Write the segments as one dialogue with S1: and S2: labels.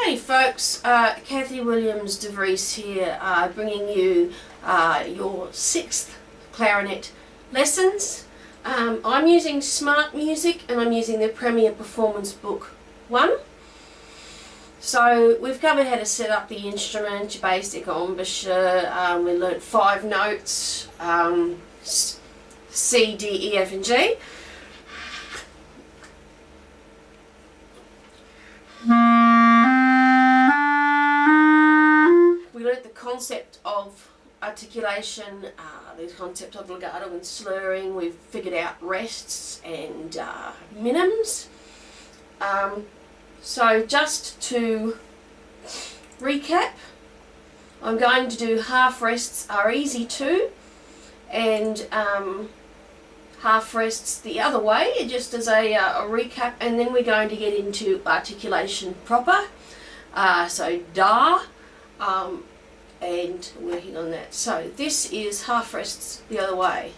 S1: Hey folks, Kathy Williams-DeVries here, bringing you your 6th clarinet lessons. I'm using Smart Music and I'm using the Premier Performance Book 1. So we've covered how to set up the instrument, your basic embouchure, we learnt 5 notes, C, D, E, F and G. We learnt the concept of articulation, the concept of legato and slurring. We've figured out rests and minims. So just to recap, I'm going to do half rests are easy too, and half rests the other way, just as a recap, and then we're going to get into articulation proper. So da, and working on that. So this is half rests the other way.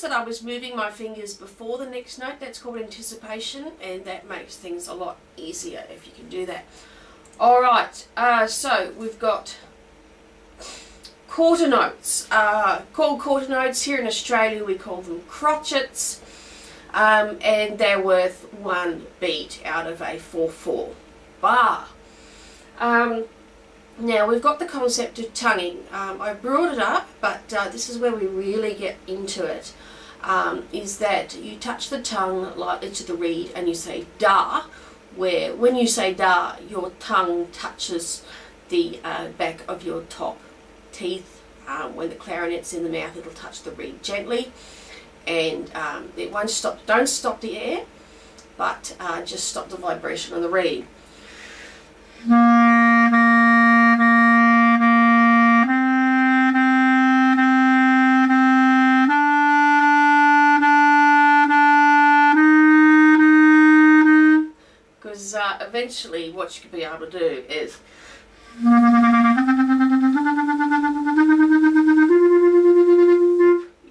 S1: I was moving my fingers before the next note. That's called anticipation, and that makes things a lot easier if you can do that. Alright, so we've got quarter notes. Called quarter notes. Here in Australia we call them crotchets, and they're worth 1 beat out of a 4/4 bar. Now we've got the concept of tonguing. I brought it up, but this is where we really get into it. Is that you touch the tongue lightly to the reed and you say da, where when you say da, your tongue touches the back of your top teeth. When the clarinet's in the mouth, it'll touch the reed gently, and it won't stop. Don't stop the air, but just stop the vibration on the reed. Eventually what you could be able to do is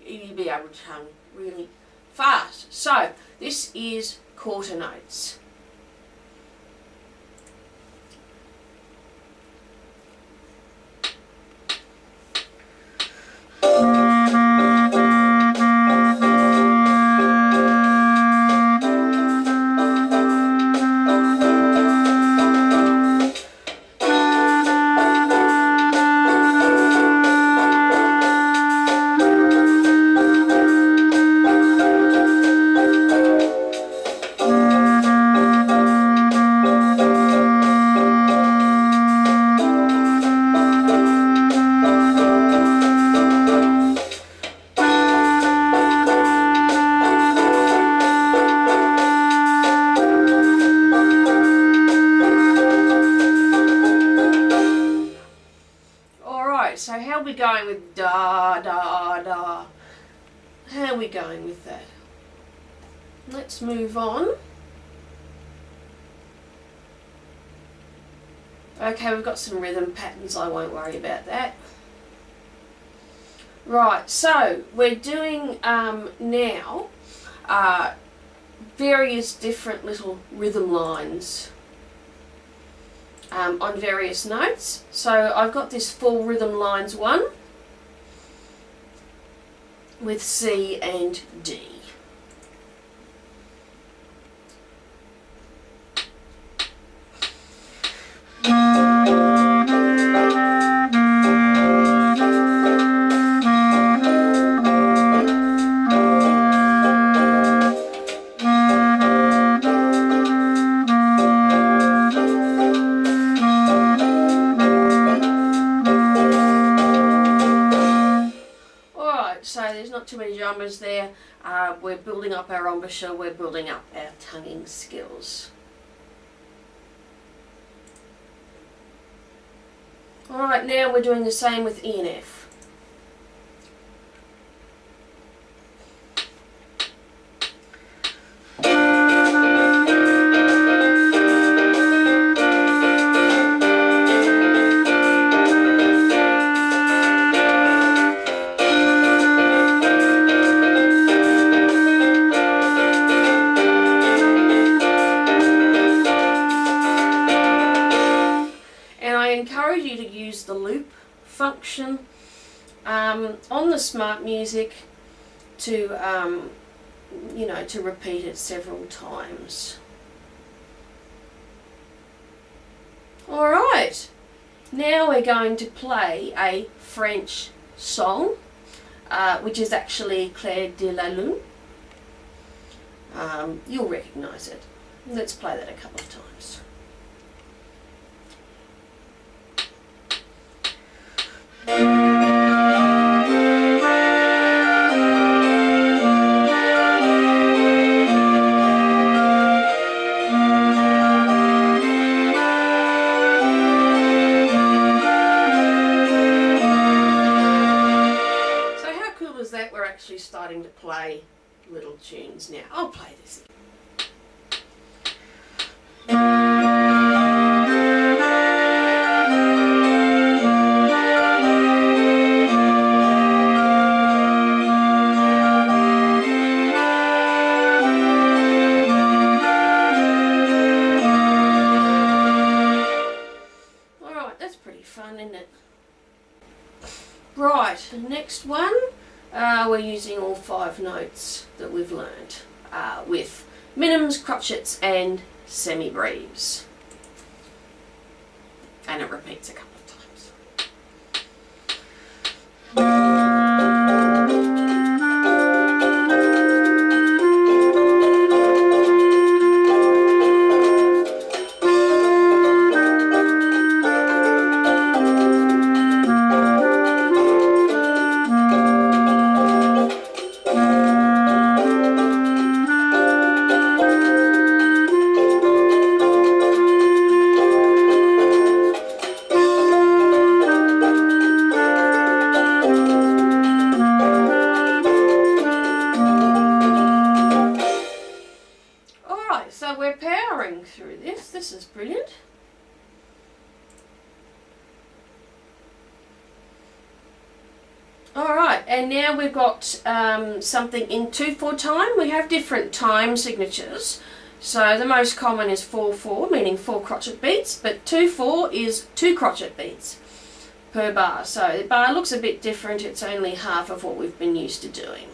S1: you'll be able to tongue really fast. So this is quarter notes. So how are we going with da, da, da? How are we going with that? Let's move on. Okay, we've got some rhythm patterns, I won't worry about that. Right, so we're doing now various different little rhythm lines. On various notes. So I've got this full rhythm lines 1 with C and D. So there's not too many drummers there. We're building up our embouchure, we're building up our tonguing skills. Alright, now we're doing the same with E and F. The loop function on the Smart Music to to repeat it several times. Alright, now we're going to play a French song which is actually Clair de la Lune. You'll recognise it. Let's play that a couple of times. Starting to play little tunes now. I'll play this. Alright, that's pretty fun, isn't it? Right, the next one. We're using all 5 notes that we've learned with minims, crotchets and semi-breves. And it repeats a couple of times. Through this. This is brilliant. Alright, and now we've got something in 2/4 time. We have different time signatures. So the most common is 4/4, meaning 4 crotchet beats, but 2/4 is 2 crotchet beats per bar. So the bar looks a bit different. It's only half of what we've been used to doing.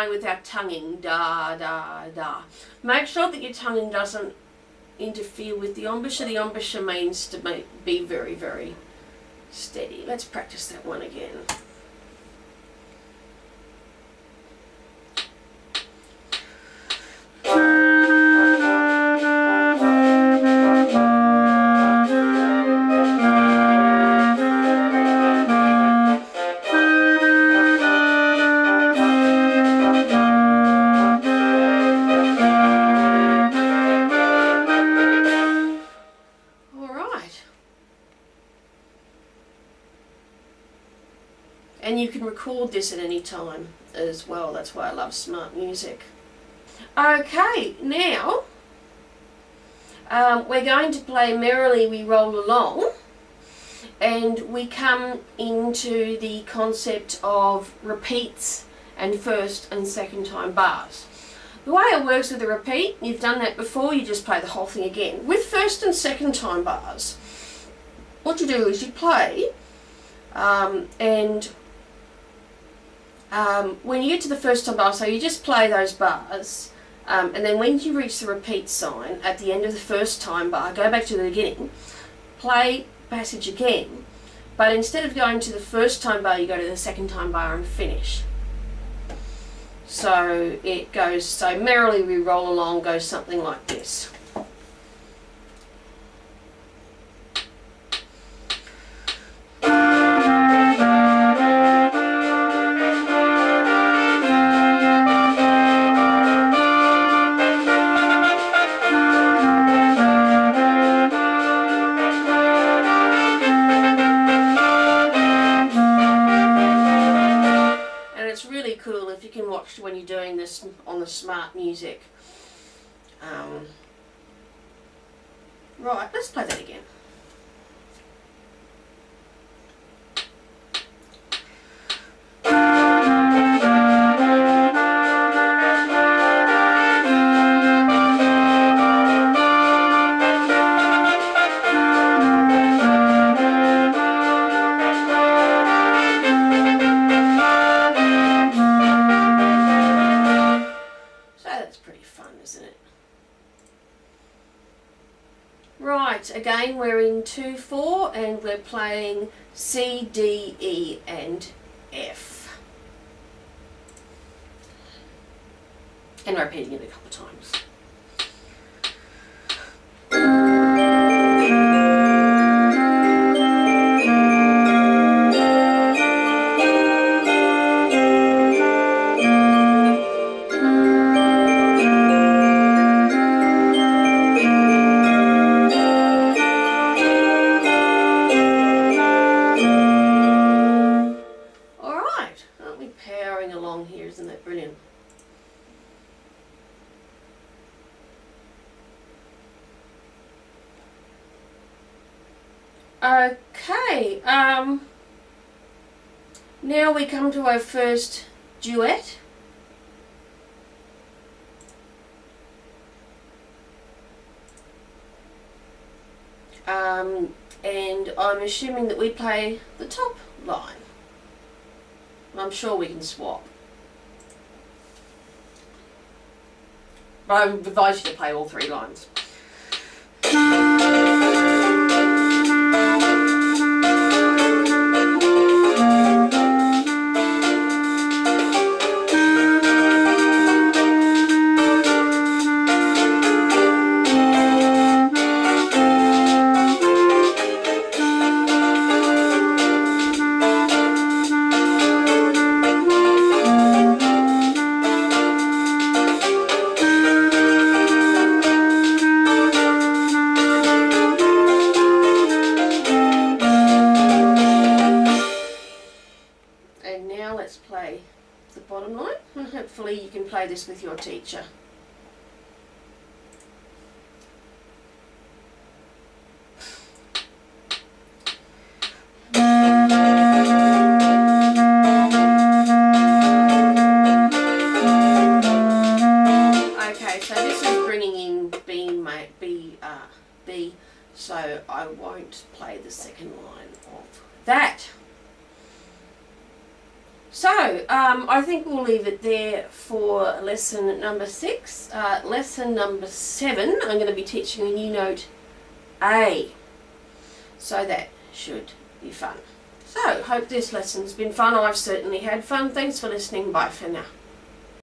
S1: With our tonguing, da, da, da. Make sure that your tonguing doesn't interfere with the embouchure. The embouchure means to be very, very steady. Let's practice that one again. And you can record this at any time as well. That's why I love Smart Music. Okay, now we're going to play Merrily We Roll Along, and we come into the concept of repeats and first and second time bars. The way it works with a repeat, you've done that before, you just play the whole thing again. With first and second time bars, what you do is you play when you get to the first time bar, so you just play those bars, and then when you reach the repeat sign at the end of the first time bar, go back to the beginning, play passage again, But instead of going to the first time bar, you go to the second time bar and finish. So it goes, so merrily we roll along goes something like this. Cool if you can watch when you're doing this on the smart music. Right, let's play that again. Right, again we're in 2/4 and we're playing C, D, E and F. And repeating it a couple of times. Along here, isn't that brilliant? Okay, now we come to our first duet. And I'm assuming that we play the top line. I'm sure we can swap. But I would advise you to play all 3 lines. Let's play the bottom line, and hopefully you can play this with your teacher. Okay, so this is bringing in B, so I won't play the second line of that. So, I think we'll leave it there for lesson number 6. Lesson number 7, I'm going to be teaching a new note, A. So that should be fun. So, hope this lesson's been fun. I've certainly had fun. Thanks for listening. Bye for now.